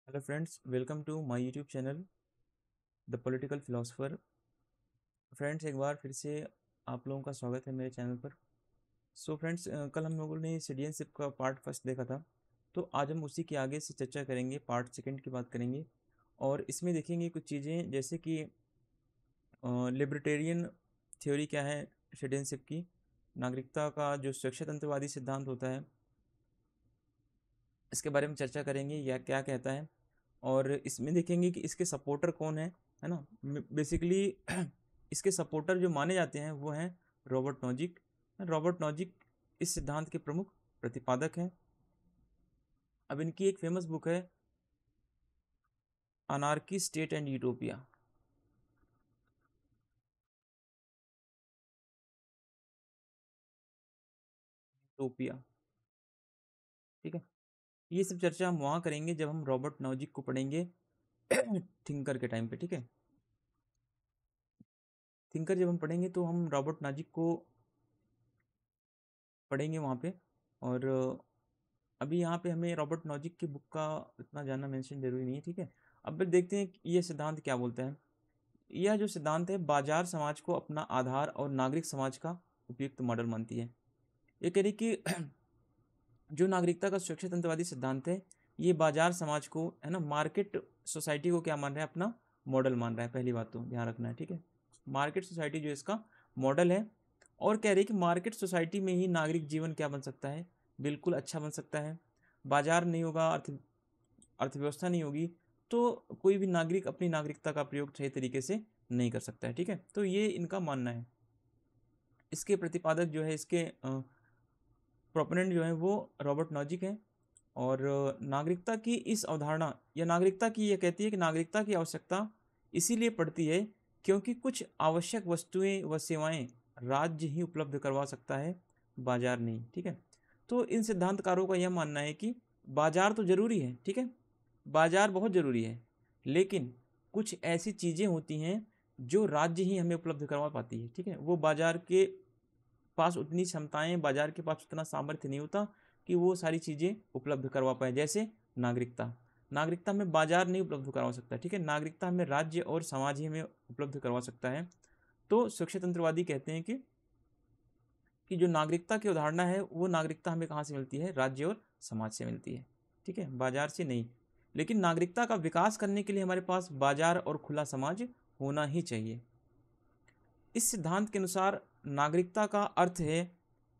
Hello friends, welcome to my YouTube channel the political philosopher. Friends, एक बार फिर से आप लोगों का स्वागत है मेरे चैनल पर। सो फ्रेंड्स, कल हम लोगों ने सिटीजनशिप का पार्ट फर्स्ट देखा था। तो आज हम उसी के आगे से चर्चा करेंगे, पार्ट सेकंड की बात करेंगे। और इसमें देखेंगे कुछ चीज़ें जैसे कि लिबर्टेरियन थ्योरी क्या है सिटीजनशिप की, नागरिकता का जो स्वच्छतंत्रवादी सिद्धांत होता है इसके बारे में चर्चा करेंगे, या क्या कहता है। और इसमें देखेंगे कि इसके सपोर्टर कौन है ना। बेसिकली इसके सपोर्टर जो माने जाते हैं वो हैं रॉबर्ट नॉजिक। रॉबर्ट नॉजिक इस सिद्धांत के प्रमुख प्रतिपादक हैं। अब इनकी एक फेमस बुक है anarchy state and utopia. Utopia, ठीक है। ये सब चर्चा हम वहाँ करेंगे जब हम रॉबर्ट नॉजिक को पढ़ेंगे थिंकर के टाइम पे, ठीक है। थिंकर जब हम पढ़ेंगे तो हम रॉबर्ट नॉजिक को पढ़ेंगे वहाँ पे। और अभी यहाँ पे हमें रॉबर्ट नॉजिक की बुक का इतना जानना मेंशन जरूरी नहीं है, ठीक है। अब फिर देखते हैं कि ये सिद्धांत क्या बोलता है। यह जो सिद्धांत है बाजार समाज को अपना आधार और नागरिक समाज का उपयुक्त मॉडल मानती है। ये कह रही कि जो नागरिकता का स्वच्छतंत्रवादी सिद्धांत है ये बाजार समाज को, है ना, मार्केट सोसाइटी को क्या मान रहा है, अपना मॉडल मान रहा है। पहली बात तो ध्यान रखना है, ठीक है। मार्केट सोसाइटी जो इसका मॉडल है। और कह रही है कि मार्केट सोसाइटी में ही नागरिक जीवन क्या बन सकता है, बिल्कुल अच्छा बन सकता है। बाजार नहीं होगा, अर्थव्यवस्था नहीं होगी, तो कोई भी नागरिक अपनी नागरिकता का प्रयोग सही तरीके से नहीं कर सकता है, ठीक है। तो ये इनका मानना है। इसके प्रतिपादक जो है, इसके प्रोपोनेंट जो है वो रॉबर्ट नॉजिक है। और नागरिकता की इस अवधारणा या नागरिकता की, ये कहती है कि नागरिकता की आवश्यकता इसीलिए पड़ती है क्योंकि कुछ आवश्यक वस्तुएं व सेवाएं राज्य ही उपलब्ध करवा सकता है, बाजार नहीं, ठीक है। तो इन सिद्धांतकारों का यह मानना है कि बाजार तो जरूरी है, ठीक है, बाजार बहुत ज़रूरी है, लेकिन कुछ ऐसी चीज़ें होती हैं जो राज्य ही हमें उपलब्ध करवा पाती है, ठीक है। वो बाजार के पास उतनी क्षमताएं, बाजार के पास उतना सामर्थ्य नहीं होता कि वो सारी चीज़ें उपलब्ध करवा पाए। जैसे नागरिकता, नागरिकता हमें बाजार नहीं उपलब्ध करवा सकता, ठीक है। नागरिकता हमें राज्य और समाज ही हमें उपलब्ध करवा सकता है। तो स्वच्छतंत्रवादी कहते हैं कि जो नागरिकता की अवधारणा है वो नागरिकता हमें कहाँ से मिलती है, राज्य और समाज से मिलती है, ठीक है, बाजार से नहीं। लेकिन नागरिकता का विकास करने के लिए हमारे पास बाजार और खुला समाज होना ही चाहिए। इस सिद्धांत के अनुसार नागरिकता का अर्थ है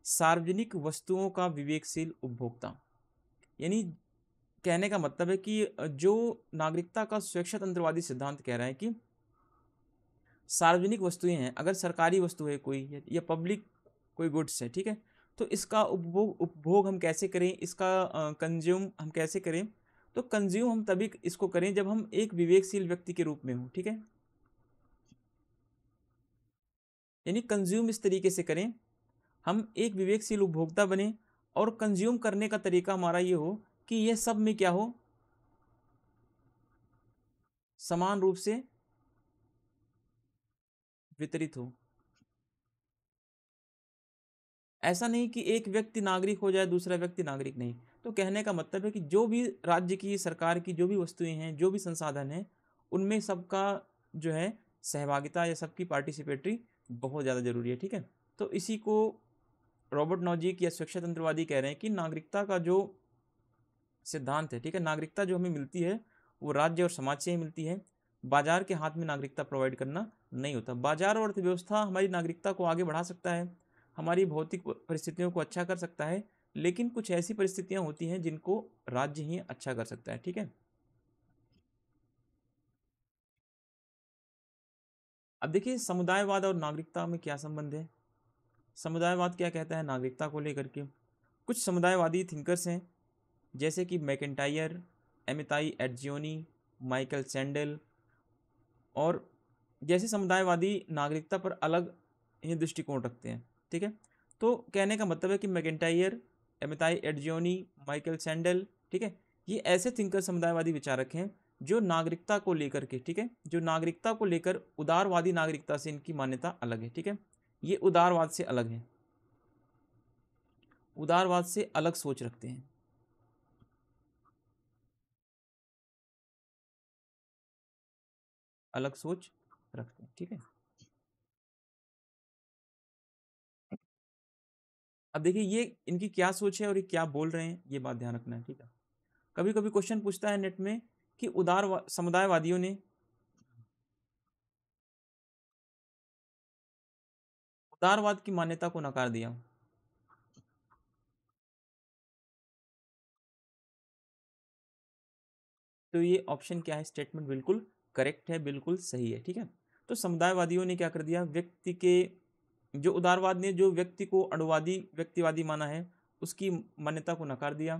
सार्वजनिक वस्तुओं का विवेकशील उपभोक्ता। यानी कहने का मतलब है कि जो नागरिकता का स्वच्छतंत्रवादी सिद्धांत कह रहा है कि सार्वजनिक वस्तुएं हैं, अगर सरकारी वस्तु है कोई या पब्लिक कोई गुड्स है, ठीक है, तो इसका उपभोग उपभोग हम कैसे करें, इसका कंज्यूम हम कैसे करें। तो कंज्यूम हम तभी इसको करें जब हम एक विवेकशील व्यक्ति के रूप में हो, ठीक है। यानी कंज्यूम इस तरीके से करें, हम एक विवेकशील उपभोक्ता बने, और कंज्यूम करने का तरीका हमारा ये हो कि यह सब में क्या हो, समान रूप से वितरित हो। ऐसा नहीं कि एक व्यक्ति नागरिक हो जाए दूसरा व्यक्ति नागरिक नहीं। तो कहने का मतलब है कि जो भी राज्य की, सरकार की जो भी वस्तुएं हैं, जो भी संसाधन हैं, उनमें सबका जो है सहभागिता या सबकी पार्टिसिपेटरी बहुत ज़्यादा जरूरी है, ठीक है। तो इसी को रॉबर्ट नॉजिक या स्वच्छतंत्रवादी कह रहे हैं कि नागरिकता का जो सिद्धांत है, ठीक है, नागरिकता जो हमें मिलती है वो राज्य और समाज से ही मिलती है। बाजार के हाथ में नागरिकता प्रोवाइड करना नहीं होता। बाजार और अर्थव्यवस्था हमारी नागरिकता को आगे बढ़ा सकता है, हमारी भौतिक परिस्थितियों को अच्छा कर सकता है, लेकिन कुछ ऐसी परिस्थितियां होती हैं जिनको राज्य ही अच्छा कर सकता है, ठीक है। अब देखिए समुदायवाद और नागरिकता में क्या संबंध है। समुदायवाद क्या कहता है नागरिकता को लेकर के। कुछ समुदायवादी थिंकर्स हैं जैसे कि मैकेंटायर, एमिताई एडजियोनी, माइकल सैंडल, और जैसे समुदायवादी नागरिकता पर अलग ही दृष्टिकोण रखते हैं, ठीक है। तो कहने का मतलब है कि मैकेंटायर, एमिताई एडजियोनी, माइकल सैंडल, ठीक है, ये ऐसे थिंकर, समुदायवादी विचारक हैं जो नागरिकता को लेकर के, ठीक है, जो नागरिकता को लेकर उदारवादी नागरिकता से इनकी मान्यता अलग है, ठीक है। ये उदारवाद से अलग है, उदारवाद से अलग सोच रखते हैं। अलग सोच रखते हैं। ठीक है, अब देखिए ये इनकी क्या सोच है और ये क्या बोल रहे हैं, ये बात ध्यान रखना है। ठीक है, कभी कभी क्वेश्चन पूछता है नेट में कि समुदायवादियों ने उदारवाद की मान्यता को नकार दिया। तो ये ऑप्शन क्या है, स्टेटमेंट बिल्कुल करेक्ट है, बिल्कुल सही है। ठीक है, तो समुदायवादियों ने क्या कर दिया, व्यक्ति के जो उदारवाद ने जो व्यक्ति को अणुवादी व्यक्तिवादी माना है उसकी मान्यता को नकार दिया।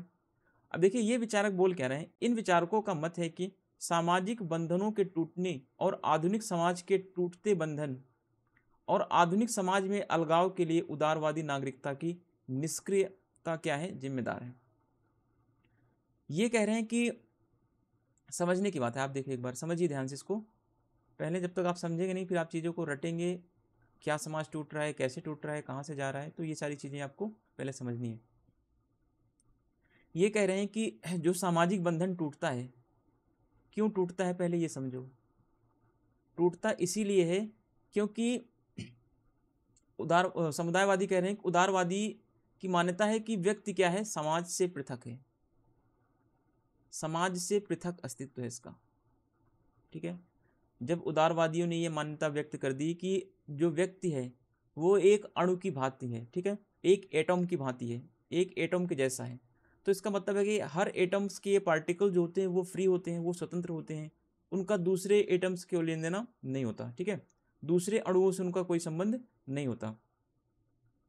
अब देखिए ये विचारक बोल कह रहे हैं, इन विचारकों का मत है कि सामाजिक बंधनों के टूटने और आधुनिक समाज के टूटते बंधन और आधुनिक समाज में अलगाव के लिए उदारवादी नागरिकता की निष्क्रियता क्या है, जिम्मेदार है। ये कह रहे हैं कि समझने की बात है, आप देखिए एक बार समझिए ध्यान से इसको। पहले जब तक आप समझेंगे नहीं फिर आप चीज़ों को रटेंगे, क्या समाज टूट रहा है, कैसे टूट रहा है, कहाँ से जा रहा है, तो ये सारी चीज़ें आपको पहले समझनी है। ये कह रहे हैं कि जो सामाजिक बंधन टूटता है, क्यों टूटता है पहले ये समझो। टूटता इसीलिए है क्योंकि समुदायवादी कह रहे हैं, उदारवादी की मान्यता है कि व्यक्ति क्या है, समाज से पृथक है, समाज से पृथक अस्तित्व है इसका। ठीक है, जब उदारवादियों ने ये मान्यता व्यक्त कर दी कि जो व्यक्ति है वो एक अणु की भांति है, ठीक है, एक एटम की भांति है, एक एटम के जैसा है, तो इसका मतलब है कि हर एटम्स के पार्टिकल जो होते हैं वो फ्री होते हैं, वो स्वतंत्र होते हैं, उनका दूसरे एटम्स के लेन देना नहीं होता। ठीक है, दूसरे अणुओं से उनका कोई संबंध नहीं होता।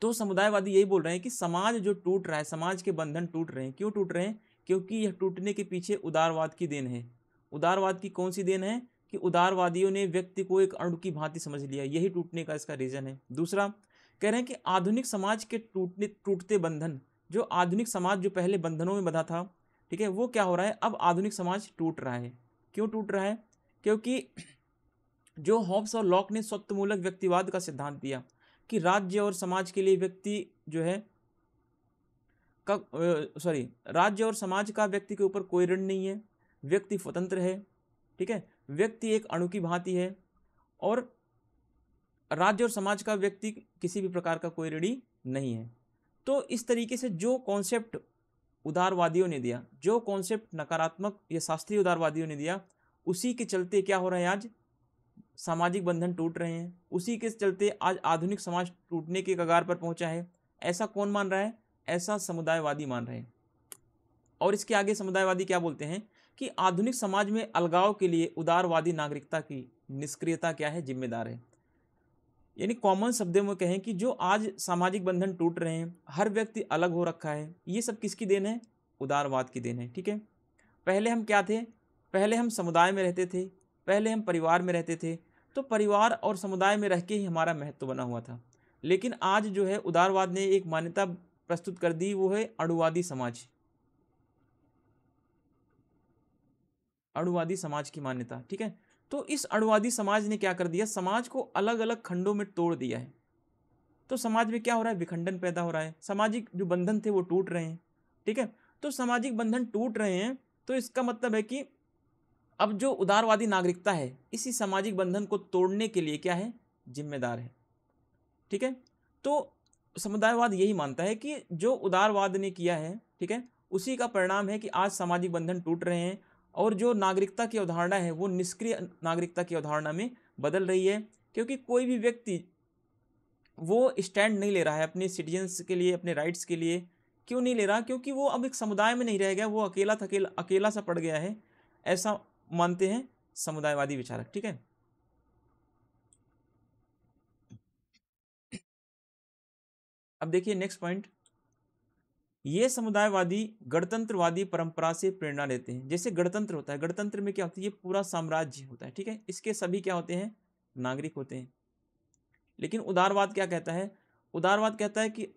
तो समुदायवादी यही बोल रहे हैं कि समाज जो टूट रहा है, समाज के बंधन टूट रहे हैं, क्यों टूट रहे हैं, क्योंकि यह टूटने के पीछे उदारवाद की देन है। उदारवाद की कौन सी देन है, कि उदारवादियों ने व्यक्ति को एक अणु की भांति समझ लिया, यही टूटने का इसका रीजन है। दूसरा कह रहे हैं कि आधुनिक समाज के टूटते बंधन, जो आधुनिक समाज जो पहले बंधनों में बंधा था, ठीक है, वो क्या हो रहा है, अब आधुनिक समाज टूट रहा है। क्यों टूट रहा है, क्योंकि जो हॉब्स और लॉक ने स्वत्वमूलक व्यक्तिवाद का सिद्धांत दिया कि राज्य और समाज के लिए व्यक्ति जो है राज्य और समाज का व्यक्ति के ऊपर कोई ऋण नहीं है, व्यक्ति स्वतंत्र है। ठीक है, व्यक्ति एक अणु की भांति है और राज्य और समाज का व्यक्ति किसी भी प्रकार का कोई ऋणी नहीं है। तो इस तरीके से जो कॉन्सेप्ट उदारवादियों ने दिया, जो कॉन्सेप्ट नकारात्मक या शास्त्रीय उदारवादियों ने दिया, उसी के चलते क्या हो रहा है, आज सामाजिक बंधन टूट रहे हैं, उसी के चलते आज आधुनिक समाज टूटने के कगार पर पहुंचा है। ऐसा कौन मान रहा है, ऐसा समुदायवादी मान रहे हैं। और इसके आगे समुदायवादी क्या बोलते हैं कि आधुनिक समाज में अलगाव के लिए उदारवादी नागरिकता की निष्क्रियता क्या है, जिम्मेदार है। यानी कॉमन शब्दों में कहें कि जो आज सामाजिक बंधन टूट रहे हैं, हर व्यक्ति अलग हो रखा है, ये सब किसकी देन है, उदारवाद की देन है। ठीक है, पहले हम क्या थे, पहले हम समुदाय में रहते थे, पहले हम परिवार में रहते थे, तो परिवार और समुदाय में रह के ही हमारा महत्व बना हुआ था। लेकिन आज जो है उदारवाद ने एक मान्यता प्रस्तुत कर दी, वो है अणुवादी समाज, अणुवादी समाज की मान्यता। ठीक है, तो इस अणुवादी समाज ने क्या कर दिया, समाज को अलग अलग खंडों में तोड़ दिया है। तो समाज में क्या हो रहा है, विखंडन पैदा हो रहा है, सामाजिक जो बंधन थे वो टूट रहे हैं। ठीक है, तो सामाजिक बंधन टूट रहे हैं, तो इसका मतलब है कि अब जो उदारवादी नागरिकता है इसी सामाजिक बंधन को तोड़ने के लिए क्या है, जिम्मेदार है। ठीक है, तो समुदायवाद यही मानता है कि जो उदारवाद ने किया है, ठीक है, उसी का परिणाम है कि आज सामाजिक बंधन टूट रहे हैं और जो नागरिकता की अवधारणा है वो निष्क्रिय नागरिकता की अवधारणा में बदल रही है। क्योंकि कोई भी व्यक्ति वो स्टैंड नहीं ले रहा है अपने सिटीजन्स के लिए, अपने राइट्स के लिए। क्यों नहीं ले रहा, क्योंकि वो अब एक समुदाय में नहीं रह गया, वो अकेला सा पड़ गया है, ऐसा मानते हैं समुदायवादी विचारक। ठीक है, अब देखिए नेक्स्ट पॉइंट, ये समुदायवादी गणतंत्रवादी परंपरा से प्रेरणा लेते हैं। जैसे गणतंत्र होता है, गणतंत्र में क्या होती है, पूरा साम्राज्य होता है, ठीक है, इसके सभी क्या होते हैं, नागरिक होते हैं। लेकिन उदारवाद क्या कहता है, उदारवाद कहता है कि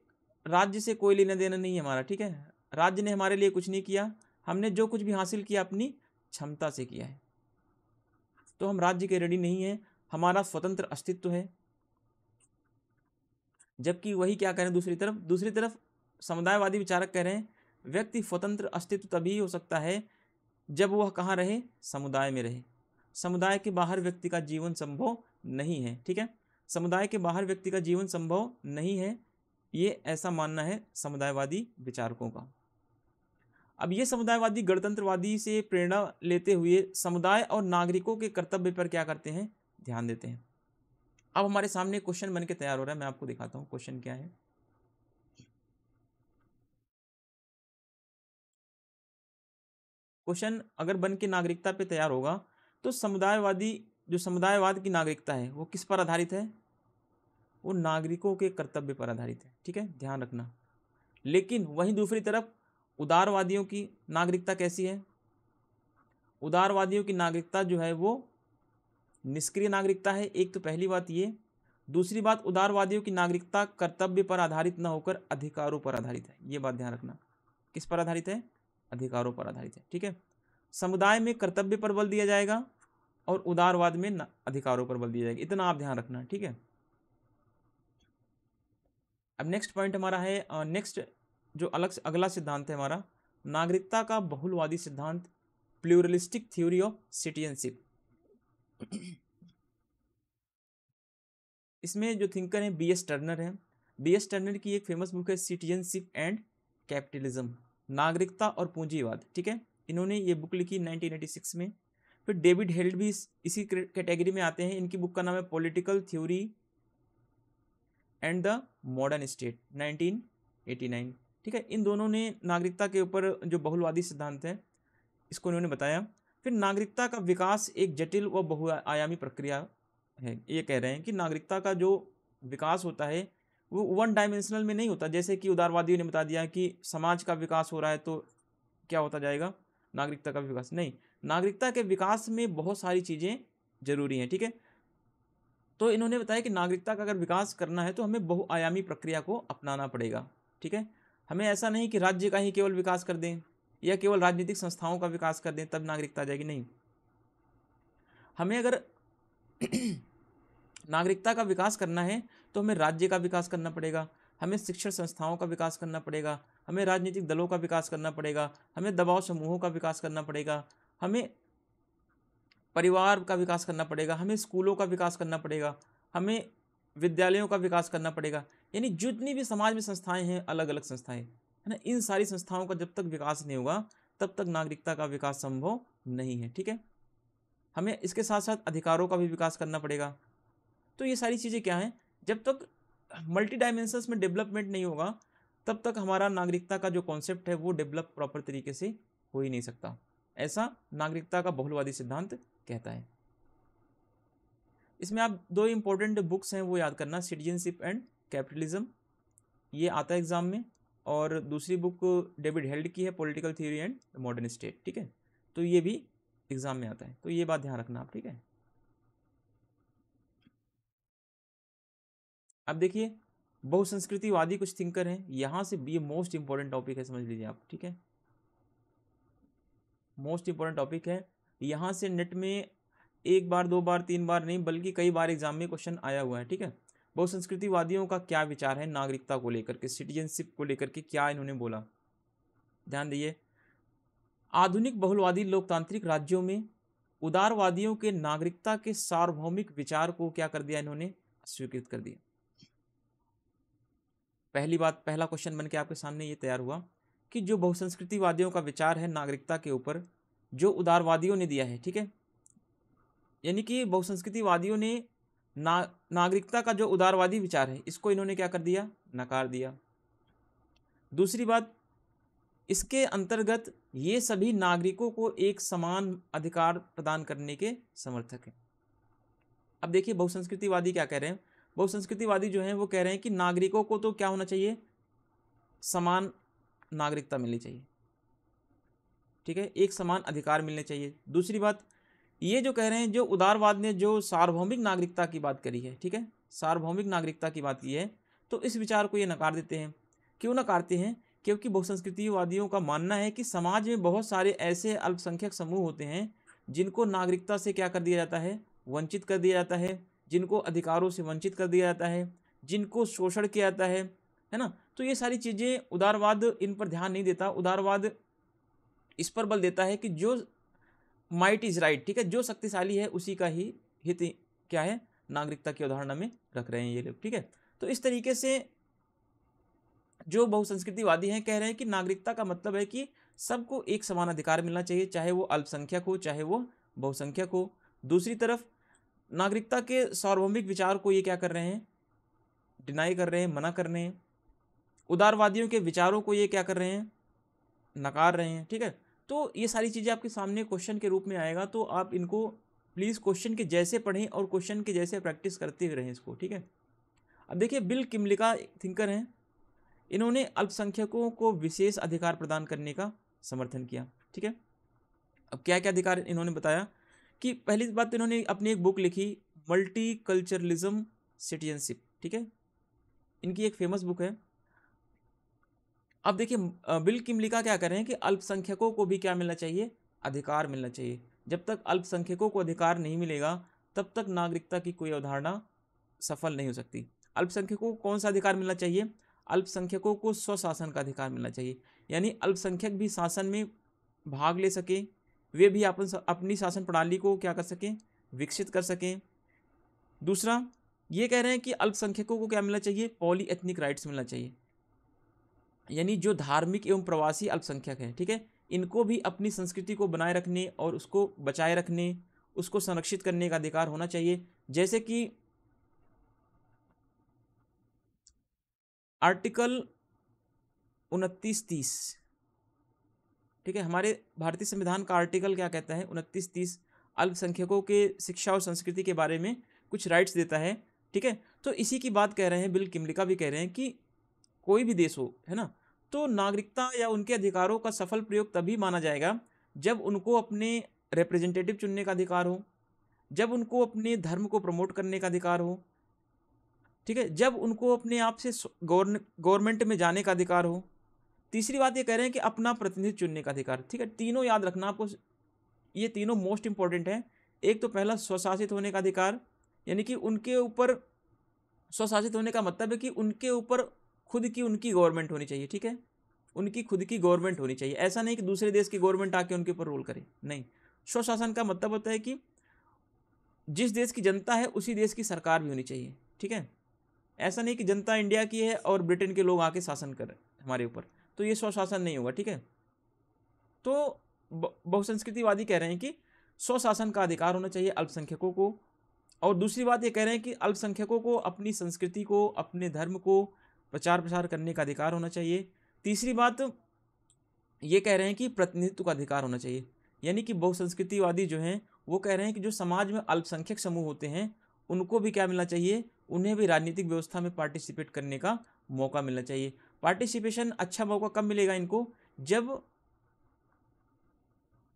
राज्य से कोई लेना देना नहीं है हमारा। ठीक है, राज्य ने हमारे लिए कुछ नहीं किया, हमने जो कुछ भी हासिल किया अपनी क्षमता से किया है, तो हम राज्य के ऋणी नहीं है, हमारा स्वतंत्र अस्तित्व है। जबकि वही क्या कह रहे हैं, दूसरी तरफ समुदायवादी विचारक कह रहे हैं व्यक्ति स्वतंत्र अस्तित्व तभी हो सकता है जब वह कहाँ रहे, समुदाय में रहे। समुदाय के बाहर व्यक्ति का जीवन संभव नहीं है। ठीक है, समुदाय के बाहर व्यक्ति का जीवन संभव नहीं है, ये ऐसा मानना है समुदायवादी विचारकों का। अब ये समुदायवादी गणतंत्रवादी से प्रेरणा लेते हुए समुदाय और नागरिकों के कर्तव्य पर क्या करते हैं, ध्यान देते हैं। अब हमारे सामने क्वेश्चन बन के तैयार हो रहा है, मैं आपको दिखाता हूँ क्वेश्चन क्या है। क्वेश्चन अगर बन के नागरिकता पे तैयार होगा तो समुदायवादी जो समुदायवाद की नागरिकता है वो किस पर आधारित है, वो नागरिकों के कर्तव्य पर आधारित है। ठीक है, ध्यान रखना। लेकिन वहीं दूसरी तरफ उदारवादियों की नागरिकता कैसी है, उदारवादियों की नागरिकता जो है वो निष्क्रिय नागरिकता है। एक तो पहली बात ये, दूसरी बात उदारवादियों की नागरिकता कर्तव्य पर आधारित न होकर अधिकारों पर आधारित है। ये बात ध्यान रखना, किस पर आधारित है, अधिकारों पर आधारित है। ठीक है, समुदाय में कर्तव्य पर बल दिया जाएगा और उदारवाद में अधिकारों पर बल दिया जाएगा, इतना आप ध्यान रखना। ठीक है, अब नेक्स्ट पॉइंट हमारा है, नेक्स्ट जो अगला सिद्धांत है हमारा, नागरिकता का बहुलवादी सिद्धांत, प्लूरलिस्टिक थ्योरी ऑफ सिटीजनशिप। इसमें जो थिंकर हैं B.S. टर्नर हैं। B.S. टर्नर की एक फेमस बुक है सिटीजनशिप एंड कैपिटलिज्म, नागरिकता और पूंजीवाद। ठीक है, इन्होंने ये बुक लिखी 1986 में। फिर डेविड हेल्ड भी इसी कैटेगरी में आते हैं, इनकी बुक का नाम है political theory and the modern state 1989। ठीक है, इन दोनों ने नागरिकता के ऊपर जो बहुलवादी सिद्धांत है इसको इन्होंने बताया। फिर नागरिकता का विकास एक जटिल व बहुआयामी प्रक्रिया है। ये कह रहे हैं कि नागरिकता का जो विकास होता है वो वन डायमेंशनल में नहीं होता, जैसे कि उदारवादियों ने बता दिया कि समाज का विकास हो रहा है तो क्या होता जाएगा, नागरिकता का विकास। नहीं, नागरिकता के विकास में बहुत सारी चीज़ें जरूरी हैं। ठीक है, तो इन्होंने बताया कि नागरिकता का अगर विकास करना है तो हमें बहुआयामी प्रक्रिया को अपनाना पड़ेगा। ठीक है, हमें ऐसा नहीं कि राज्य का ही केवल विकास कर दें या केवल राजनीतिक संस्थाओं का विकास कर दें तब नागरिकता आ जाएगी, नहीं। हमें अगर नागरिकता का विकास करना है तो हमें राज्य का विकास करना पड़ेगा, हमें शिक्षण संस्थाओं का विकास करना पड़ेगा, हमें राजनीतिक दलों का विकास करना पड़ेगा, हमें दबाव समूहों का विकास करना पड़ेगा, हमें परिवार का विकास करना पड़ेगा, हमें स्कूलों का विकास करना पड़ेगा, हमें विद्यालयों का विकास करना पड़ेगा। यानी जितनी भी समाज में संस्थाएं हैं, अलग अलग संस्थाएं है ना, इन सारी संस्थाओं का जब तक विकास नहीं होगा तब तक नागरिकता का विकास संभव नहीं है। ठीक है, हमें इसके साथ साथ अधिकारों का भी विकास करना पड़ेगा। तो ये सारी चीज़ें क्या हैं, जब तक मल्टी डायमेंशंस में डेवलपमेंट नहीं होगा तब तक हमारा नागरिकता का जो कॉन्सेप्ट है वो डेवलप प्रॉपर तरीके से हो ही नहीं सकता, ऐसा नागरिकता का बहुलवादी सिद्धांत कहता है। इसमें आप दो इंपॉर्टेंट बुक्स हैं वो याद करना, सिटीजनशिप एंड कैपिटलिज्म, ये आता है एग्जाम में, और दूसरी बुक डेविड हेल्ड की है political theory and modern state. ठीक है, तो ये भी एग्जाम में आता है, तो ये बात ध्यान रखना आप। ठीक है, अब देखिए बहुसंस्कृतिवादी कुछ थिंकर हैं, यहाँ से ये मोस्ट इंपॉर्टेंट टॉपिक है, समझ लीजिए आप। ठीक है, मोस्ट इंपॉर्टेंट टॉपिक है, यहाँ से नेट में एक बार दो बार तीन बार नहीं बल्कि कई बार एग्जाम में क्वेश्चन आया हुआ है। ठीक है, बहुसंस्कृतिवादियों का क्या विचार है नागरिकता को लेकर के, सिटीजनशिप को लेकर के क्या इन्होंने बोला, ध्यान दिए। आधुनिक बहुलवादी लोकतांत्रिक राज्यों में उदारवादियों के नागरिकता के सार्वभौमिक विचार को क्या कर दिया, इन्होंने स्वीकृत कर दिया। पहली बात, पहला क्वेश्चन बन के आपके सामने ये तैयार हुआ कि जो बहुसंस्कृतिवादियों का विचार है नागरिकता के ऊपर जो उदारवादियों ने दिया है, ठीक है, यानी कि बहुसंस्कृतिवादियों ने नागरिकता का जो उदारवादी विचार है इसको इन्होंने क्या कर दिया, नकार दिया। दूसरी बात, इसके अंतर्गत ये सभी नागरिकों को एक समान अधिकार प्रदान करने के समर्थक हैं। अब देखिए बहुसंस्कृतिवादी क्या कह रहे हैं, बहुसंस्कृतिवादी जो हैं वो कह रहे हैं कि नागरिकों को तो क्या होना चाहिए, समान नागरिकता मिलनी चाहिए। ठीक है, एक समान अधिकार मिलने चाहिए। दूसरी बात, ये जो कह रहे हैं, जो उदारवाद ने जो सार्वभौमिक नागरिकता की बात करी है, ठीक है, सार्वभौमिक नागरिकता की बात की है, तो इस विचार को ये नकार देते हैं। क्यों नकारते हैं, क्योंकि बहुसंस्कृतिवादियों का मानना है कि समाज में बहुत सारे ऐसे अल्पसंख्यक समूह होते हैं जिनको नागरिकता से क्या कर दिया जाता है, वंचित कर दिया जाता है, जिनको अधिकारों से वंचित कर दिया जाता है, जिनको शोषण किया जाता है ना। तो ये सारी चीज़ें उदारवाद इन पर ध्यान नहीं देता। उदारवाद इस पर बल देता है कि जो माइट इज राइट, ठीक है, जो शक्तिशाली है उसी का ही हित क्या है, नागरिकता की अवधारणा में रख रहे हैं ये लोग, ठीक है। तो इस तरीके से जो बहुसंस्कृतिवादी हैं कह रहे हैं कि नागरिकता का मतलब है कि सबको एक समान अधिकार मिलना चाहिए, चाहे वो अल्पसंख्यक हो चाहे वो बहुसंख्यक हो। दूसरी तरफ नागरिकता के सार्वभौमिक विचार को ये क्या कर रहे हैं, डिनाई कर रहे हैं, मना कर रहे हैं। उदारवादियों के विचारों को ये क्या कर रहे हैं, नकार रहे हैं, ठीक है। तो ये सारी चीज़ें आपके सामने क्वेश्चन के रूप में आएगा, तो आप इनको प्लीज़ क्वेश्चन के जैसे पढ़ें और क्वेश्चन के जैसे प्रैक्टिस करते हुए रहें इसको, ठीक है। अब देखिए बिल किमलिका थिंकर हैं, इन्होंने अल्पसंख्यकों को विशेष अधिकार प्रदान करने का समर्थन किया, ठीक है। अब क्या क्या अधिकार इन्होंने बताया कि पहली बात तो इन्होंने अपनी एक बुक लिखी, मल्टी कल्चरलिज्म सिटीजनशिप, ठीक है, इनकी एक फेमस बुक है। अब देखिए बिल किमलिका क्या कर रहे हैं कि अल्पसंख्यकों को भी क्या मिलना चाहिए, अधिकार मिलना चाहिए। जब तक अल्पसंख्यकों को अधिकार नहीं मिलेगा तब तक नागरिकता की कोई अवधारणा सफल नहीं हो सकती। अल्पसंख्यकों को कौन सा अधिकार मिलना चाहिए, अल्पसंख्यकों को स्वशासन का अधिकार मिलना चाहिए, यानी अल्पसंख्यक भी शासन में भाग ले सकें, वे भी अपनी शासन प्रणाली को क्या कर सकें, विकसित कर सकें। दूसरा ये कह रहे हैं कि अल्पसंख्यकों को क्या मिलना चाहिए, पॉली एथनिक राइट्स मिलना चाहिए, यानी जो धार्मिक एवं प्रवासी अल्पसंख्यक हैं, ठीक है, इनको भी अपनी संस्कृति को बनाए रखने और उसको बचाए रखने, उसको संरक्षित करने का अधिकार होना चाहिए। जैसे कि आर्टिकल 29-30, ठीक है, हमारे भारतीय संविधान का आर्टिकल क्या कहता है, 29-30 अल्पसंख्यकों के शिक्षा और संस्कृति के बारे में कुछ राइट्स देता है, ठीक है। तो इसी की बात कह रहे हैं, बिल किमलिका भी कह रहे हैं कि कोई भी देश हो, है ना, तो नागरिकता या उनके अधिकारों का सफल प्रयोग तभी माना जाएगा जब उनको अपने रिप्रेजेंटेटिव चुनने का अधिकार हो, जब उनको अपने धर्म को प्रमोट करने का अधिकार हो, ठीक है, जब उनको अपने आप से गवर्नमेंट में जाने का अधिकार हो। तीसरी बात ये कह रहे हैं कि अपना प्रतिनिधि चुनने का अधिकार, ठीक है। तीनों याद रखना आपको, ये तीनों मोस्ट इंपॉर्टेंट है। एक तो पहला स्वशासित होने का अधिकार, यानी कि उनके ऊपर, स्वशासित होने का मतलब है कि उनके ऊपर खुद की उनकी गवर्नमेंट होनी चाहिए, ठीक है, उनकी खुद की गवर्नमेंट होनी चाहिए। ऐसा नहीं कि दूसरे देश की गवर्नमेंट आके उनके ऊपर रूल करे, नहीं। स्वशासन का मतलब होता है कि जिस देश की जनता है उसी देश की सरकार भी होनी चाहिए, ठीक है। ऐसा नहीं कि जनता इंडिया की है और ब्रिटेन के लोग आके शासन कर हमारे ऊपर, तो ये स्वशासन नहीं होगा, ठीक है। तो बहुसंस्कृतिवादी कह रहे हैं कि स्वशासन का अधिकार होना चाहिए अल्पसंख्यकों को। और दूसरी बात ये कह रहे हैं कि अल्पसंख्यकों को अपनी संस्कृति को, अपने धर्म को प्रचार प्रसार करने का अधिकार होना चाहिए। तीसरी बात ये कह रहे हैं कि प्रतिनिधित्व का अधिकार होना चाहिए, यानी कि बहुसंस्कृतिवादी जो हैं वो कह रहे हैं कि जो समाज में अल्पसंख्यक समूह होते हैं उनको भी क्या मिलना चाहिए, उन्हें भी राजनीतिक व्यवस्था में पार्टिसिपेट करने का मौका मिलना चाहिए। पार्टिसिपेशन अच्छा मौका कब मिलेगा इनको, जब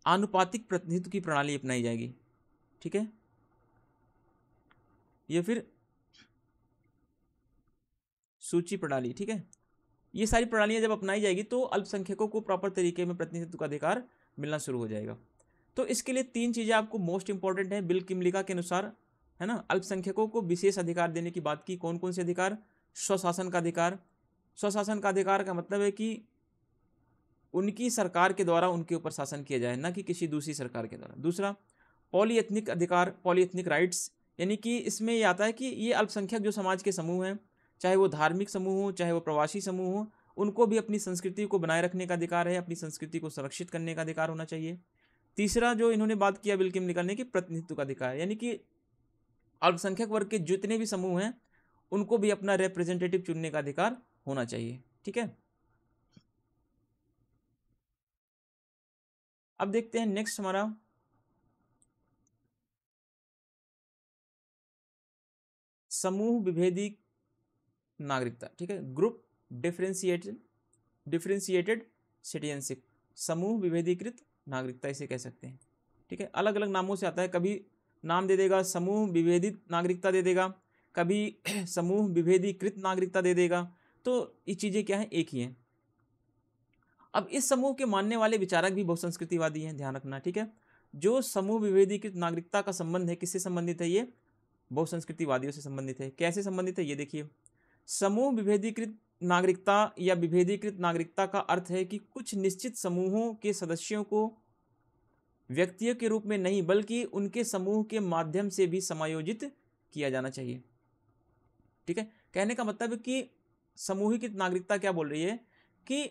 आनुपातिक प्रतिनिधित्व की प्रणाली अपनाई जाएगी, ठीक है, या फिर सूची प्रणाली, ठीक है। ये सारी प्रणालियां जब अपनाई जाएगी तो अल्पसंख्यकों को प्रॉपर तरीके में प्रतिनिधित्व का अधिकार मिलना शुरू हो जाएगा। तो इसके लिए तीन चीज़ें आपको मोस्ट इंपॉर्टेंट है बिल किमलिका के अनुसार, है ना। अल्पसंख्यकों को विशेष अधिकार देने की बात की, कौन कौन से अधिकार, स्वशासन का अधिकार। स्वशासन का अधिकार का मतलब है कि उनकी सरकार के द्वारा उनके ऊपर शासन किया जाए, ना कि किसी दूसरी सरकार के द्वारा। दूसरा पॉलीएथनिक अधिकार, पॉलीएथनिक राइट्स, यानी कि इसमें ये आता है कि ये अल्पसंख्यक जो समाज के समूह हैं, चाहे वो धार्मिक समूह हो चाहे वो प्रवासी समूह हो, उनको भी अपनी संस्कृति को बनाए रखने का अधिकार है, अपनी संस्कृति को संरक्षित करने का अधिकार होना चाहिए। तीसरा जो इन्होंने बात किया बिल किमलिका ने कि प्रतिनिधित्व का अधिकार, यानी कि अल्पसंख्यक वर्ग के जितने भी समूह हैं उनको भी अपना रिप्रेजेंटेटिव चुनने का अधिकार होना चाहिए, ठीक है। अब देखते हैं नेक्स्ट हमारा समूह विभेदी नागरिकता, ठीक है, ग्रुप डिफरेंशिएटेड सिटीजनशिप, समूह विभेदीकृत नागरिकता इसे कह सकते हैं, ठीक है। अलग अलग नामों से आता है, कभी नाम दे देगा समूह विभेदित नागरिकता दे देगा, कभी समूह विभेदीकृत नागरिकता दे देगा, तो ये चीज़ें क्या हैं, एक ही हैं। अब इस समूह के मानने वाले विचारक भी बहुसंस्कृतिवादी हैं, ध्यान रखना, ठीक है। जो समूह विभेदीकृत नागरिकता का संबंध है, किससे संबंधित है, ये बहुसंस्कृतिवादियों से संबंधित है। कैसे संबंधित है ये देखिए, समूह विभेदीकृत नागरिकता या विभेदीकृत नागरिकता का अर्थ है कि कुछ निश्चित समूहों के सदस्यों को व्यक्तियों के रूप में नहीं बल्कि उनके समूह के माध्यम से भी समायोजित किया जाना चाहिए। ठीक है, कहने का मतलब है कि समूहित नागरिकता क्या बोल रही है कि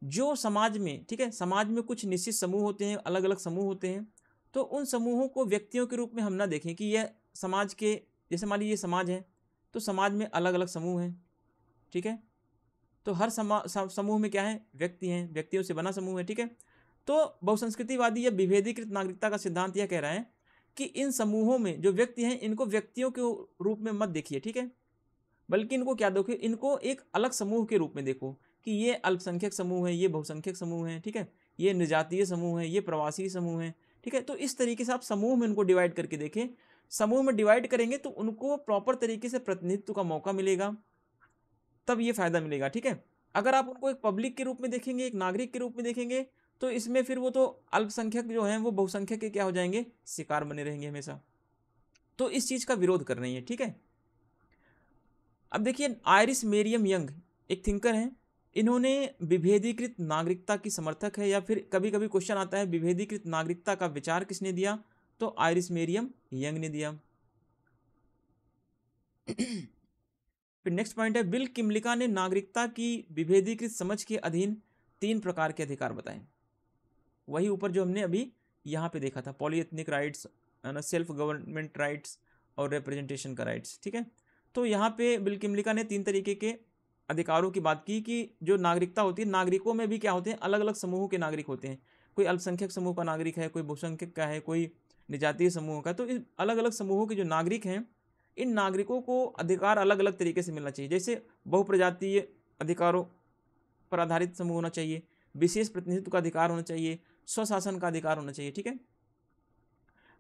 जो समाज में, ठीक है, समाज में कुछ निश्चित समूह होते हैं, अलग अलग समूह होते हैं, तो उन समूहों को व्यक्तियों के रूप में हम ना देखें कि यह समाज के, जैसे मान लीजिए समाज है तो समाज में अलग अलग समूह हैं, ठीक है, तो हर समूह में क्या है, व्यक्ति हैं, व्यक्तियों से बना समूह है, ठीक है। तो बहुसंस्कृतिवादी या विभेदीकृत नागरिकता का सिद्धांत यह कह रहा है कि इन समूहों में जो व्यक्ति हैं इनको व्यक्तियों के रूप में मत देखिए, ठीक है, बल्कि इनको क्या देखो, इनको एक अलग समूह के रूप में देखो कि ये अल्पसंख्यक समूह है, ये बहुसंख्यक समूह है, ठीक है, ये निजातीय समूह है, ये प्रवासी समूह है, ठीक है। तो इस तरीके से आप समूह में उनको डिवाइड करके देखें। समूह में डिवाइड करेंगे तो उनको प्रॉपर तरीके से प्रतिनिधित्व का मौका मिलेगा, तब ये फायदा मिलेगा, ठीक है। अगर आप उनको एक पब्लिक के रूप में देखेंगे, एक नागरिक के रूप में देखेंगे, तो इसमें फिर वो तो अल्पसंख्यक जो है वो बहुसंख्यक के क्या हो जाएंगे, शिकार बने रहेंगे हमेशा। तो इस चीज का विरोध कर रही है, ठीक है। अब देखिए आयरिस मेरियम यंग एक थिंकर हैं, इन्होंने विभेदीकृत नागरिकता की समर्थक है, या फिर कभी कभी क्वेश्चन आता है विभेदीकृत नागरिकता का विचार किसने दिया, तो आयरिस मेरियम यंग ने दिया। फिर नेक्स्ट पॉइंट है बिल किमलिका ने नागरिकता की विभेदीकृत समझ के अधीन 3 प्रकार के अधिकार बताए। वही ऊपर जो हमने अभी यहाँ पे देखा था, पॉलीएथनिक राइट्स, सेल्फ गवर्नमेंट राइट्स और रिप्रेजेंटेशन का राइट्स, ठीक है। तो यहाँ पे बिल किमलिका ने 3 तरीके के अधिकारों की बात की कि जो नागरिकता होती है, नागरिकों में भी क्या होते हैं, अलग अलग समूहों के नागरिक होते हैं, कोई अल्पसंख्यक समूह का नागरिक है, कोई बहुसंख्यक का है, कोई निजातीय समूह का। तो इस अलग अलग समूहों के जो नागरिक हैं, इन नागरिकों को अधिकार अलग अलग तरीके से मिलना चाहिए। जैसे बहुप्रजातीय अधिकारों पर आधारित समूह होना चाहिए, विशेष प्रतिनिधित्व का अधिकार होना चाहिए, स्वशासन का अधिकार होना चाहिए, ठीक है।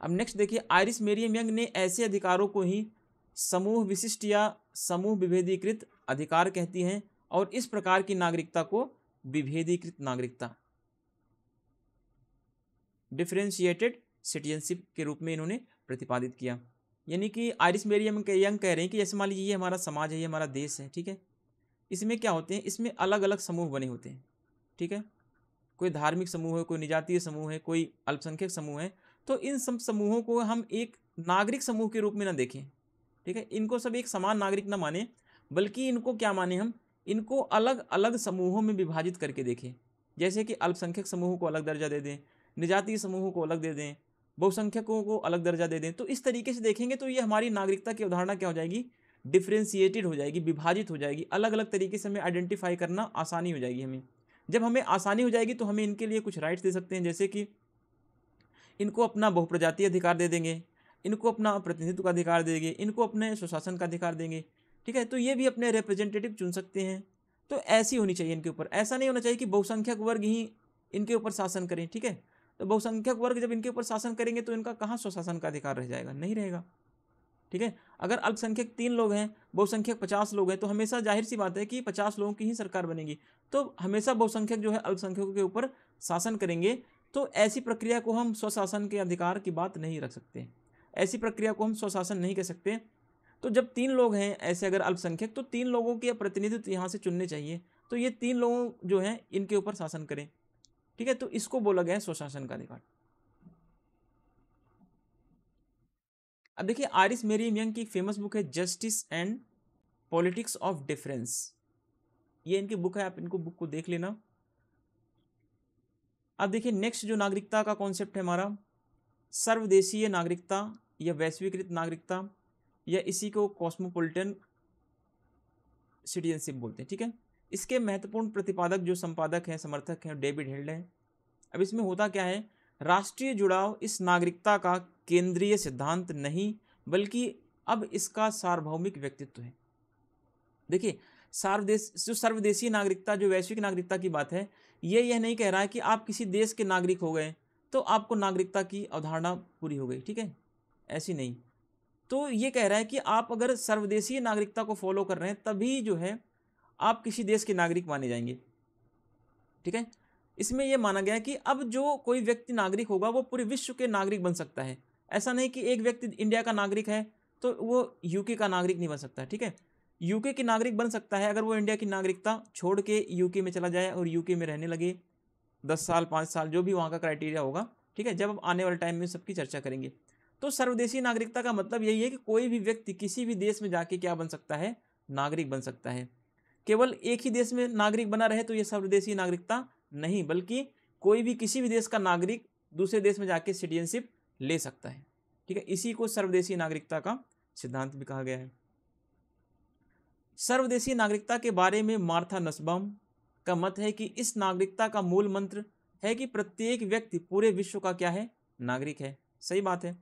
अब नेक्स्ट देखिए आयरिस मेरियम यंग ने ऐसे अधिकारों को ही समूह विशिष्ट या समूह विभेदीकृत अधिकार कहती हैं, और इस प्रकार की नागरिकता को विभेदीकृत नागरिकता, डिफरेंशिएटेड सिटीजनशिप के रूप में इन्होंने प्रतिपादित किया। यानी कि आयरिस मेरियम यंग कह रहे हैं कि जैसे मान लीजिए ये हमारा समाज है, ये हमारा देश है, ठीक है, इसमें क्या होते हैं, इसमें अलग अलग समूह बने होते हैं, ठीक है, कोई धार्मिक समूह है, कोई निजातीय समूह है, कोई अल्पसंख्यक समूह है। तो इन सब समूहों को हम एक नागरिक समूह के रूप में ना देखें, ठीक है, इनको सब एक समान नागरिक ना माने, बल्कि इनको क्या माने, हम इनको अलग अलग समूहों में विभाजित करके देखें। जैसे कि अल्पसंख्यक समूह को अलग दर्जा दे दें, निजातीय समूह को अलग दे दें, बहुसंख्यकों को अलग दर्जा दे दें। तो इस तरीके से देखेंगे तो ये हमारी नागरिकता की अवधारणा क्या हो जाएगी, डिफ्रेंशिएटेड हो जाएगी, विभाजित हो जाएगी, अलग अलग तरीके से हमें आइडेंटिफाई करना आसानी हो जाएगी हमें। जब हमें आसानी हो जाएगी तो हमें इनके लिए कुछ राइट्स दे सकते हैं, जैसे कि इनको अपना बहुप्रजातीय अधिकार दे देंगे, इनको अपना प्रतिनिधित्व का अधिकार दे देंगे, इनको अपने स्वशासन का अधिकार देंगे, ठीक है। तो ये भी अपने रिप्रेजेंटेटिव चुन सकते हैं। तो ऐसी होनी चाहिए इनके ऊपर, ऐसा नहीं होना चाहिए कि बहुसंख्यक वर्ग ही इनके ऊपर शासन करें, ठीक है। तो बहुसंख्यक वर्ग जब इनके ऊपर शासन करेंगे तो इनका कहाँ स्वशासन का अधिकार रह जाएगा, नहीं रहेगा, ठीक है। अगर अल्पसंख्यक 3 लोग हैं, बहुसंख्यक 50 लोग हैं, तो हमेशा जाहिर सी बात है कि 50 लोगों की ही सरकार बनेगी। तो हमेशा बहुसंख्यक जो है अल्पसंख्यकों के ऊपर शासन करेंगे। तो ऐसी प्रक्रिया को हम स्वशासन के अधिकार की बात नहीं रख सकते, ऐसी प्रक्रिया को हम स्वशासन नहीं कह सकते। तो जब 3 लोग हैं ऐसे अगर अल्पसंख्यक, तो 3 लोगों के प्रतिनिधित्व यहाँ से चुनने चाहिए, तो ये 3 लोग जो हैं इनके ऊपर शासन करें, ठीक है। तो इसको बोला गया है स्वशासन का अधिकार। अब देखिए आयरिस मेरियम यंग की फेमस बुक है justice and politics of difference, ये इनकी बुक है, आप इनको बुक को देख लेना। अब देखिए नेक्स्ट जो नागरिकता का कॉन्सेप्ट है हमारा, सर्वदेशीय नागरिकता या वैश्वीकृत नागरिकता, या इसी को कॉस्मोपॉलिटन सिटीजनशिप बोलते हैं, ठीक है। इसके महत्वपूर्ण प्रतिपादक जो संपादक हैं, समर्थक हैं, डेविड हिल्ड हैं। अब इसमें होता क्या है, राष्ट्रीय जुड़ाव इस नागरिकता का केंद्रीय सिद्धांत नहीं, बल्कि अब इसका सार्वभौमिक व्यक्तित्व है। देखिए जो सर्वदेशीय नागरिकता, जो वैश्विक नागरिकता की बात है, यह नहीं कह रहा है कि आप किसी देश के नागरिक हो गए तो आपको नागरिकता की अवधारणा पूरी हो गई, ठीक है, ऐसी नहीं। तो ये कह रहा है कि आप अगर सर्वदेशीय नागरिकता को फॉलो कर रहे हैं तभी जो है आप किसी देश के नागरिक माने जाएंगे, ठीक है। इसमें यह माना गया कि अब जो कोई व्यक्ति नागरिक होगा वो पूरे विश्व के नागरिक बन सकता है। ऐसा नहीं कि एक व्यक्ति इंडिया का नागरिक है तो वो यूके का नागरिक नहीं बन सकता, ठीक है। यूके की नागरिक बन सकता है अगर वो इंडिया की नागरिकता छोड़ के यूके में चला जाए और यूके में रहने लगे 10 साल 5 साल, जो भी वहाँ का क्राइटेरिया होगा, ठीक है, जब अब आने वाले टाइम में सबकी चर्चा करेंगे। तो सर्वदेशीय नागरिकता का मतलब यही है कि कोई भी व्यक्ति किसी भी देश में जाके क्या बन सकता है, नागरिक बन सकता है। केवल एक ही देश में नागरिक बना रहे तो ये सर्वदेशीय नागरिकता नहीं, बल्कि कोई भी किसी भी देश का नागरिक दूसरे देश में जाके सिटीजनशिप ले सकता है, ठीक है। इसी को सर्वदेशीय नागरिकता का सिद्धांत भी कहा गया है। सर्वदेशीय नागरिकता के बारे में मार्था नस्बम का मत है कि इस नागरिकता का मूल मंत्र है कि प्रत्येक व्यक्ति पूरे विश्व का क्या है, नागरिक है। सही बात है।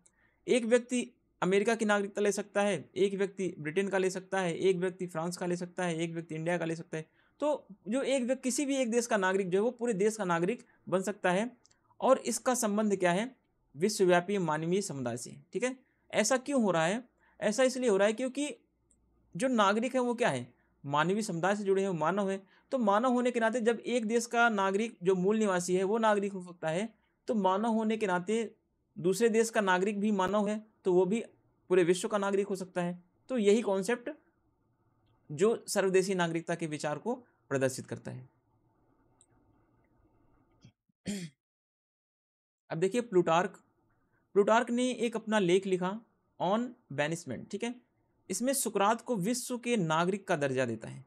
एक व्यक्ति अमेरिका की नागरिकता ले सकता है, एक व्यक्ति ब्रिटेन का ले सकता है, एक व्यक्ति फ्रांस का ले सकता है, एक व्यक्ति इंडिया का ले सकता है। तो जो एक व्यक्ति किसी भी एक देश का नागरिक जो है वो पूरे देश का नागरिक बन सकता है। और इसका संबंध क्या है, विश्वव्यापी मानवीय समुदाय से, ठीक है। ऐसा क्यों हो रहा है, ऐसा इसलिए हो रहा है क्योंकि जो नागरिक है वो क्या है, मानवीय समुदाय से जुड़े हैं, मानव है। तो मानव होने के नाते जब एक देश का नागरिक जो मूल निवासी है वो नागरिक हो सकता है, तो मानव होने के नाते दूसरे देश का नागरिक भी मानव है तो वो भी पूरे विश्व का नागरिक हो सकता है। तो यही कॉन्सेप्ट जो सर्वदेशीय नागरिकता के विचार को प्रदर्शित करता है। अब देखिए प्लूटार्क ने एक अपना लेख लिखा ऑन बैनिसमेंट, ठीक है। इसमें सुकरात को विश्व के नागरिक का दर्जा देता है।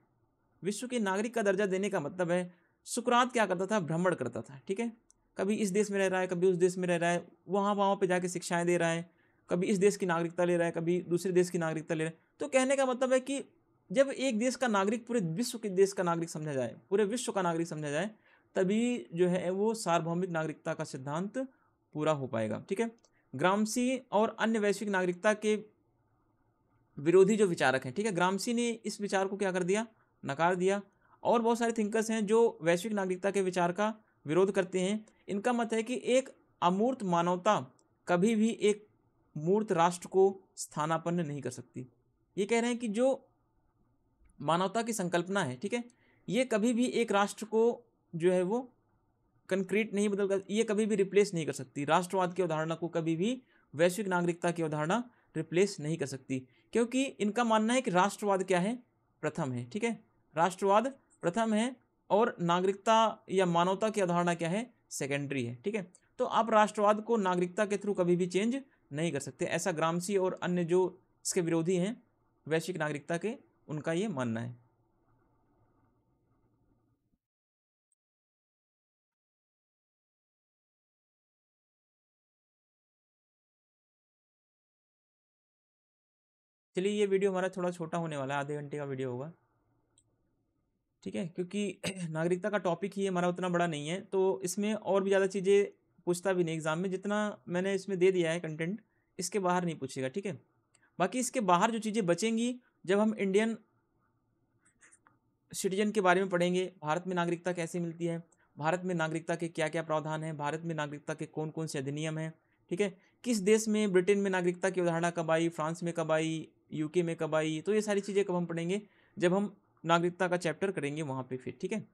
विश्व के नागरिक का दर्जा देने का मतलब है सुकरात क्या करता था, भ्रमण करता था, ठीक है। कभी इस देश में रह रहा है, कभी उस देश में रह रहा है, वहाँ पे जाके शिक्षाएं दे रहा है, कभी इस देश की नागरिकता ले रहा है, कभी दूसरे देश की नागरिकता ले रहा है। तो कहने का मतलब है कि जब एक देश का नागरिक पूरे विश्व के देश का नागरिक समझा जाए, पूरे विश्व का नागरिक समझा जाए, तभी जो है वो सार्वभौमिक नागरिकता का सिद्धांत पूरा हो पाएगा, ठीक है। ग्रामसी और अन्य वैश्विक नागरिकता के विरोधी जो विचारक हैं, ठीक है, ग्रामसी ने इस विचार को क्या कर दिया, नकार दिया। और बहुत सारे थिंकर्स हैं जो वैश्विक नागरिकता के विचार का विरोध करते हैं। इनका मत है कि एक अमूर्त मानवता कभी भी एक मूर्त राष्ट्र को स्थानापन्न नहीं कर सकती। ये कह रहे हैं कि जो मानवता की संकल्पना है, ठीक है, ये कभी भी एक राष्ट्र को जो है वो कंक्रीट नहीं बदल कर, ये कभी भी रिप्लेस नहीं कर सकती। राष्ट्रवाद की अवधारणा को कभी भी वैश्विक नागरिकता की अवधारणा रिप्लेस नहीं कर सकती, क्योंकि इनका मानना है कि राष्ट्रवाद क्या है, प्रथम है, ठीक है। राष्ट्रवाद प्रथम है और नागरिकता या मानवता की अवधारणा क्या है, सेकेंडरी है, ठीक है। तो आप राष्ट्रवाद को नागरिकता के थ्रू कभी भी चेंज नहीं कर सकते, ऐसा ग्रामसी और अन्य जो इसके विरोधी हैं वैश्विक नागरिकता के, उनका ये मानना है। चलिए ये वीडियो हमारा थोड़ा छोटा होने वाला है, आधे घंटे का वीडियो होगा, ठीक है, क्योंकि नागरिकता का टॉपिक ही हमारा उतना बड़ा नहीं है, तो इसमें और भी ज़्यादा चीज़ें पूछता भी नहीं एग्जाम में, जितना मैंने इसमें दे दिया है कंटेंट, इसके बाहर नहीं पूछेगा, ठीक है। बाकी इसके बाहर जो चीज़ें बचेंगी, जब हम इंडियन सिटीजन के बारे में पढ़ेंगे, भारत में नागरिकता कैसे मिलती है, भारत में नागरिकता के क्या क्या प्रावधान हैं, भारत में नागरिकता के कौन कौन से अधिनियम हैं, ठीक है, किस देश में, ब्रिटेन में नागरिकता की अवधारणा कब आई, फ्रांस में कब आई, यूके में कब आई, तो ये सारी चीज़ें कब हम पढ़ेंगे, जब हम नागरिकता का चैप्टर करेंगे वहाँ पे फिर, ठीक है,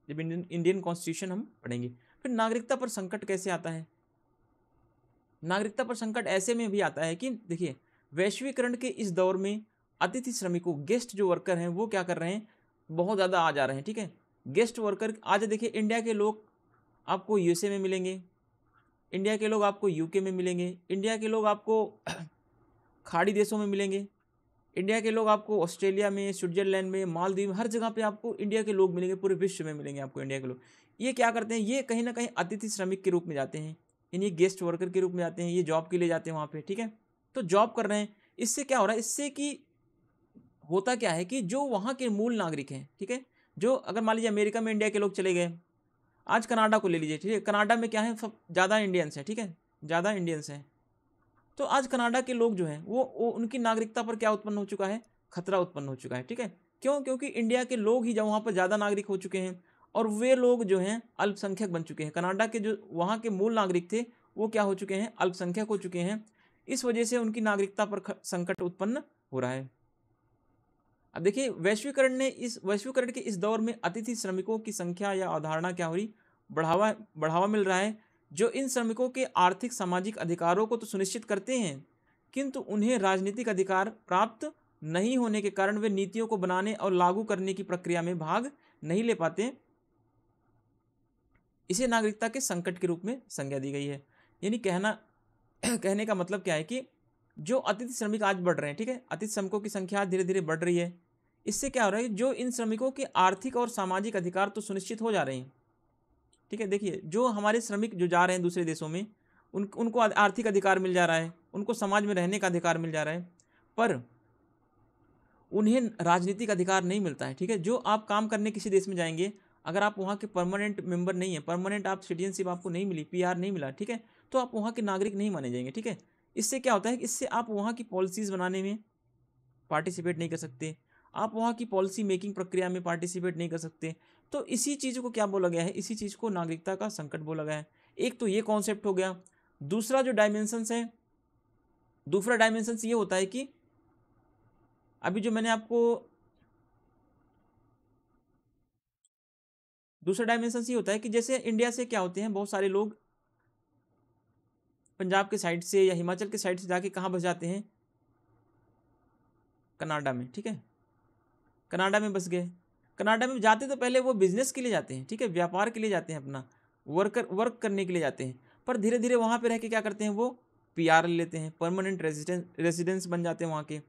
जब इंडियन कॉन्स्टिट्यूशन हम पढ़ेंगे। फिर नागरिकता पर संकट कैसे आता है, नागरिकता पर संकट ऐसे में भी आता है कि देखिए वैश्वीकरण के इस दौर में अतिथि श्रमिकों, गेस्ट जो वर्कर हैं वो क्या कर रहे हैं, बहुत ज़्यादा आ जा रहे हैं, ठीक है। गेस्ट वर्कर आज देखिए इंडिया के लोग आपको यूएसए में मिलेंगे, इंडिया के लोग आपको यूके में मिलेंगे, इंडिया के लोग आपको खाड़ी देशों में मिलेंगे, इंडिया के लोग आपको ऑस्ट्रेलिया में, स्विट्जरलैंड में, मालदीव, हर जगह पे आपको इंडिया के लोग मिलेंगे, पूरे विश्व में मिलेंगे आपको इंडिया के लोग। ये क्या करते हैं, ये कहीं ना कहीं अतिथि श्रमिक के रूप में जाते हैं, यानी गेस्ट वर्कर के रूप में जाते हैं, ये जॉब के लिए जाते हैं वहाँ पे, ठीक है। तो जॉब कर रहे हैं, इससे क्या हो रहा है, इससे कि होता क्या है कि जो वहाँ के मूल नागरिक हैं, ठीक है, जो अगर मान लीजिए अमेरिका में इंडिया के लोग चले गए, आज कनाडा को ले लीजिए, ठीक है, कनाडा में क्या है, सब ज़्यादा इंडियंस हैं, ठीक है, ज़्यादा इंडियंस हैं। तो आज कनाडा के लोग जो हैं वो उनकी नागरिकता पर क्या उत्पन्न हो चुका है, खतरा उत्पन्न हो चुका है, ठीक है। क्यों, क्योंकि इंडिया के लोग ही जब वहाँ पर ज़्यादा नागरिक हो चुके हैं और वे लोग जो हैं अल्पसंख्यक बन चुके हैं। कनाडा के जो वहाँ के मूल नागरिक थे वो क्या हो चुके हैं, अल्पसंख्यक हो चुके हैं। इस वजह से उनकी नागरिकता पर संकट उत्पन्न हो रहा है। अब देखिए वैश्वीकरण के इस दौर में अतिथि श्रमिकों की संख्या या अवधारणा क्या हो रही, बढ़ावा मिल रहा है, जो इन श्रमिकों के आर्थिक सामाजिक अधिकारों को तो सुनिश्चित करते हैं, किंतु उन्हें राजनीतिक अधिकार प्राप्त नहीं होने के कारण वे नीतियों को बनाने और लागू करने की प्रक्रिया में भाग नहीं ले पाते। इसे नागरिकता के संकट के रूप में संज्ञा दी गई है। यानी कहने का मतलब क्या है कि जो अतिथि श्रमिक आज बढ़ रहे हैं, ठीक है, अतिथि श्रमिकों की संख्या धीरे धीरे बढ़ रही है। इससे क्या हो रहा है, जो इन श्रमिकों के आर्थिक और सामाजिक अधिकार तो सुनिश्चित हो जा रहे हैं, ठीक है। देखिए, जो हमारे श्रमिक जो जा रहे हैं दूसरे देशों में, उनको आर्थिक अधिकार मिल जा रहा है, उनको समाज में रहने का अधिकार मिल जा रहा है, पर उन्हें राजनीतिक अधिकार नहीं मिलता है, ठीक है। जो आप काम करने किसी देश में जाएंगे, अगर आप वहाँ के परमानेंट मेंबर नहीं है, परमानेंट आप सिटीजनशिप आपको नहीं मिली, पीआर नहीं मिला, ठीक है, तो आप वहाँ के नागरिक नहीं माने जाएंगे, ठीक है। इससे क्या होता है कि इससे आप वहाँ की पॉलिसीज़ बनाने में पार्टिसिपेट नहीं कर सकते, आप वहाँ की पॉलिसी मेकिंग प्रक्रिया में पार्टिसिपेट नहीं कर सकते। तो इसी चीज़ को क्या बोला गया है, इसी चीज़ को नागरिकता का संकट बोला गया है। एक तो ये कॉन्सेप्ट हो गया। दूसरा जो डायमेंशंस है, दूसरा डायमेंशंस ये होता है कि अभी जो मैंने आपको दूसरा डायमेंशन ये होता है कि जैसे इंडिया से क्या होते हैं, बहुत सारे लोग पंजाब के साइड से या हिमाचल के साइड से जाके कहाँ बस जाते हैं, कनाडा में, ठीक है, कनाडा में बस गए। कनाडा में जाते तो पहले वो बिजनेस के लिए जाते हैं, ठीक है, व्यापार के लिए जाते हैं, अपना वर्क करने के लिए जाते हैं। पर धीरे धीरे वहाँ पे रह के क्या करते हैं, वो पीआर लेते हैं, परमानेंट रेजिडेंस बन जाते हैं वहाँ के।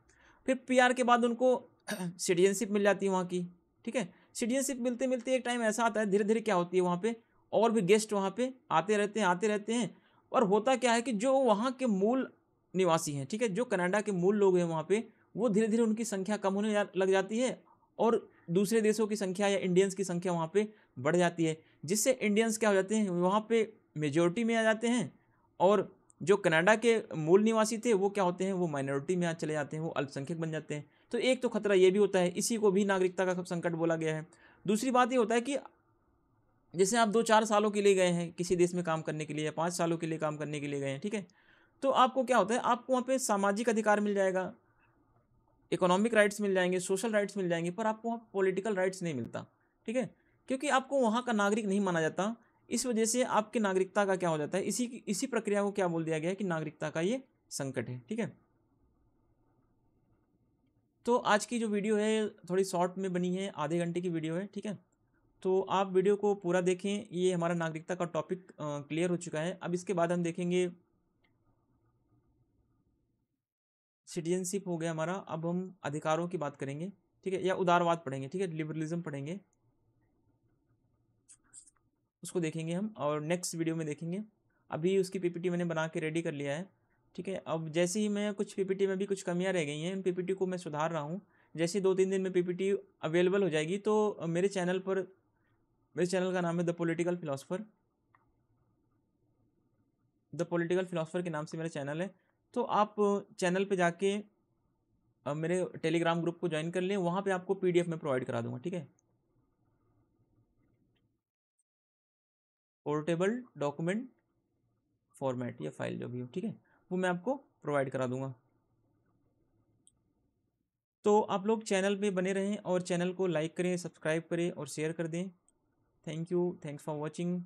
फिर पीआर के बाद उनको सिटीजनशिप मिल जाती है वहाँ की, ठीक है। सिटीजनशिप मिलते मिलते एक टाइम ऐसा आता है, धीरे धीरे क्या होती है वहाँ पे, और भी गेस्ट वहाँ पे आते रहते हैं। और होता क्या है कि जो वहाँ के मूल निवासी हैं, ठीक है, जो कनाडा के मूल लोग हैं वहाँ पे, वो धीरे धीरे उनकी संख्या कम होने लग जाती है, और दूसरे देशों की संख्या या इंडियंस की संख्या वहाँ पे बढ़ जाती है, जिससे इंडियंस क्या हो जाते हैं, वहाँ पे मेजोरिटी में आ जाते हैं, और जो कनाडा के मूल निवासी थे वो क्या होते हैं, वो माइनॉरिटी में चले जाते हैं, वो अल्पसंख्यक बन जाते हैं। तो एक तो खतरा ये भी होता है, इसी को भी नागरिकता का संकट बोला गया है। दूसरी बात ये होता है कि जैसे आप 2-4 सालों के लिए गए हैं किसी देश में काम करने के लिए, या 5 सालों के लिए काम करने के लिए गए हैं, ठीक है, तो आपको क्या होता है, आपको वहाँ पे सामाजिक अधिकार मिल जाएगा, इकोनॉमिक राइट्स मिल जाएंगे, सोशल राइट्स मिल जाएंगे, पर आपको वहाँ पॉलिटिकल राइट्स नहीं मिलता, ठीक है, क्योंकि आपको वहाँ का नागरिक नहीं माना जाता। इस वजह से आपकी नागरिकता का क्या हो जाता है, इसी प्रक्रिया को क्या बोल दिया गया है कि नागरिकता का ये संकट है, ठीक है। तो आज की जो वीडियो है थोड़ी शॉर्ट में बनी है, आधे घंटे की वीडियो है, ठीक है। तो आप वीडियो को पूरा देखें, ये हमारा नागरिकता का टॉपिक क्लियर हो चुका है। अब इसके बाद हम देखेंगे सिटीजनशिप हो गया हमारा, अब हम अधिकारों की बात करेंगे, ठीक है, या उदारवाद पढ़ेंगे, ठीक है, लिबरलिज्म पढ़ेंगे, उसको देखेंगे हम, और नेक्स्ट वीडियो में देखेंगे। अभी उसकी पीपीटी मैंने बना के रेडी कर लिया है, ठीक है। अब जैसे ही मैं कुछ पीपीटी में भी कुछ कमियां रह गई हैं, इन पीपीटी को मैं सुधार रहा हूँ। जैसे 2-3 दिन में पीपीटी अवेलेबल हो जाएगी, तो मेरे चैनल का नाम है द पॉलिटिकल फिलोसफर के नाम से मेरा चैनल है। तो आप चैनल पे जाके मेरे टेलीग्राम ग्रुप को ज्वाइन कर लें, वहाँ पे आपको पीडीएफ में प्रोवाइड करा दूंगा, ठीक है, पोर्टेबल डॉक्यूमेंट फॉर्मेट या फाइल जो भी हो, ठीक है, वो मैं आपको प्रोवाइड करा दूंगा। तो आप लोग चैनल पे बने रहें और चैनल को लाइक करें, सब्सक्राइब करें और शेयर कर दें। Thank you, thanks for watching.